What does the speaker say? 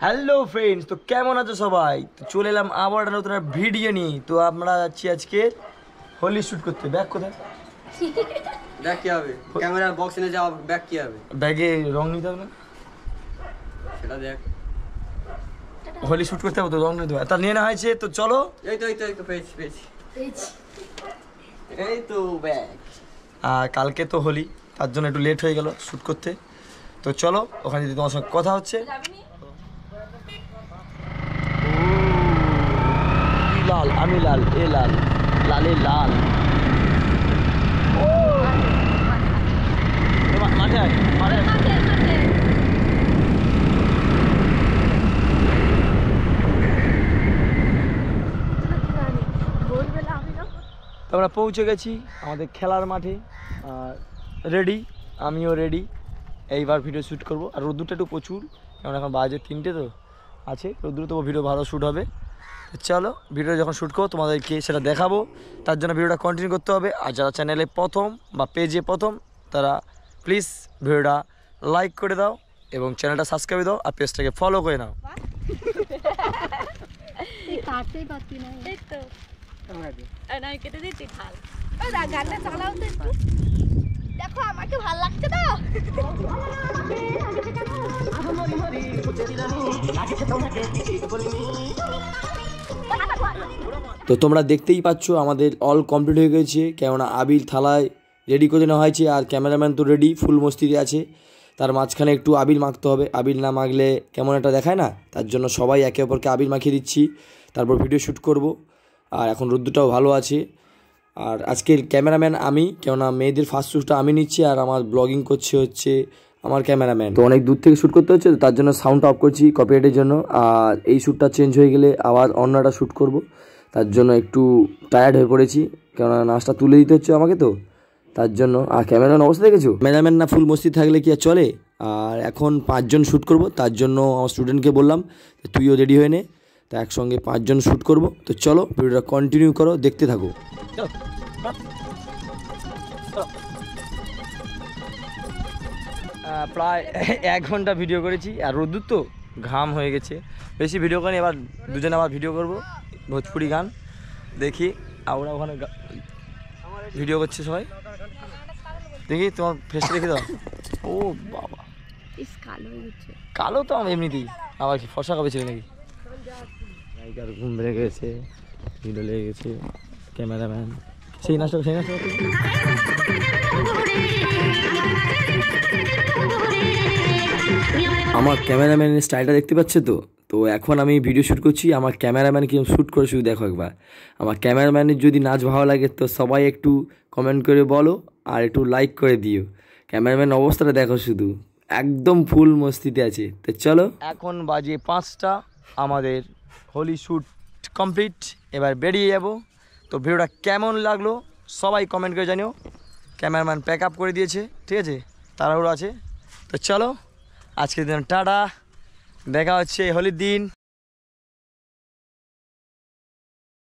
Hello friends, তো কেমন আছো সবাই? তো চলে এলাম আবার একটা নতুন ভিডিও নিয়ে। তো আমরা যাচ্ছি আজকে হোলি শ্যুট করতে। ব্যাগ কোথায়? ব্যাগ কি হবে? ক্যামেরা বক্স এনে যাও, ব্যাগ কি হবে? ব্যাগে রং নিতে হবে না? সেটা দেখ, হোলি শ্যুট করতে হবে তো, রং নিতে হবে। তা নিয়ে না হয়েছে, তো চলো। এই তো পেয়েছি এই তো ব্যাগ। আর কালকে তো হোলি, তার জন্য একটু লেট হয়ে গেল শ্যুট করতে। তো চলো, ওখানে যদি তোমার সঙ্গে কথা হচ্ছে। লাল, আমি লাল, এ লাল, লালে লাল। মাঠে আয়, মাঠে আয়। আমরা পৌঁছে গেছি আমাদের খেলার মাঠে, আর রেডি, আমিও রেডি। এইবার ভিডিও শ্যুট করবো। আর রোদ্দুরটা একটু প্রচুর, কারণ এখন বাজে 3টে তো আছে রোদ্দুরে, তো ভিডিও ভালো শ্যুট হবে। চলো, ভিডিও যখন শ্যুট করবো তোমাদেরকে সেটা দেখাবো। তার জন্য ভিডিওটা কন্টিনিউ করতে হবে। আর যারা চ্যানেলে প্রথম বা পেজে প্রথম, তারা প্লিজ ভিডিওটা লাইক করে দাও এবং চ্যানেলটা সাবস্ক্রাইব দাও আর পেজটাকে ফলো করে নাও। দেখো আমাকে ভালো লাগছে তো। তো তোমরা দেখতেই পাচ্ছ আমাদের অল কমপ্লিট হয়ে গেছে, কেননা আবির থালায় রেডি করে নেওয়া হয়েছে। আর ক্যামেরাম্যান তো রেডি, ফুল মস্তিতে আছে। তার মাঝখানে একটু আবির মাখতে হবে, আবির না মাখলে কেমন একটা দেখায় না, তার জন্য সবাই একে অপরকে আবির মাখিয়ে দিচ্ছি। তারপর ভিডিও শ্যুট করব। আর এখন রোদ্দুরটাও ভালো আছে। আর আজকের ক্যামেরাম্যান আমি, কেননা মেয়েদের ফার্স্ট শ্যুটটা আমি নিচ্ছি, আর আমার ব্লগিং করছে হচ্ছে আমার ক্যামেরাম্যান। তো অনেক দূর থেকে শ্যুট করতে হচ্ছে, তার জন্য সাউন্ডটা অফ করছি কপিরাইটের জন্য। আর এই শ্যুটটা চেঞ্জ হয়ে গেলে আবার অন্য একটা শ্যুট করব, তার জন্য একটু টায়ার্ড হয়ে পড়েছি, কেননা নাচটা তুলে দিতে হচ্ছে আমাকে, তো তার জন্য। আর ক্যামেরাম্যান অবস্থা দেখেছো? ক্যামেরাম্যান না ফুল মস্তি থাকলে কি আর চলে? আর এখন 5 জন শ্যুট করব, তার জন্য আমার স্টুডেন্টকে বললাম তুইও রেডি হয়ে নে। তা একসঙ্গে 5 জন শ্যুট করব। তো চলো, ভিডিওটা কন্টিনিউ করো, দেখতে থাকো। প্রায় 1 ঘন্টা ভিডিও করেছি, আর রোদ্দুর তো ঘাম হয়ে গেছে, বেশি ভিডিও করিনি। এবার দুজনে আবার ভিডিও করব ভোজপুরি গান। দেখি আমরা ওখানে ভিডিও করছে সবাই, দেখি তোমার ফেসটা দেখে দাও। ও বাবা, কালো তো আমি এমনিতেই, আবার কি ফর্সা কবে ছিল নাকি? নায়িকার ঘুম বেড়ে গেছে, ভিডিও লেগে গেছে, ক্যামেরাম্যান সেই নাচটা আমার ক্যামেরাম্যানের স্টাইলটা দেখতে পাচ্ছে তো। তো এখন আমি ভিডিও শ্যুট করছি, আমার ক্যামেরাম্যান কীরকম শ্যুট করে শুধু দেখো একবার। আমার ক্যামেরাম্যানের যদি নাচ ভালো লাগে তো সবাই একটু কমেন্ট করে বলো, আর একটু লাইক করে দিও। ক্যামেরাম্যান অবস্থাটা দেখো শুধু, একদম ফুল মস্তিতে আছে। তো চলো, এখন বাজে 5টা, আমাদের হোলি শ্যুট কমপ্লিট, এবার বেরিয়ে যাব। তো ভিডিওটা কেমন লাগলো সবাই কমেন্ট করে জানিও। ক্যামেরাম্যান প্যাক আপ করে দিয়েছে, ঠিক আছে, তাড়াহুড়ো আছে। তো চলো, আজকের দিন টাটা, দেখা হচ্ছে হোলির দিন।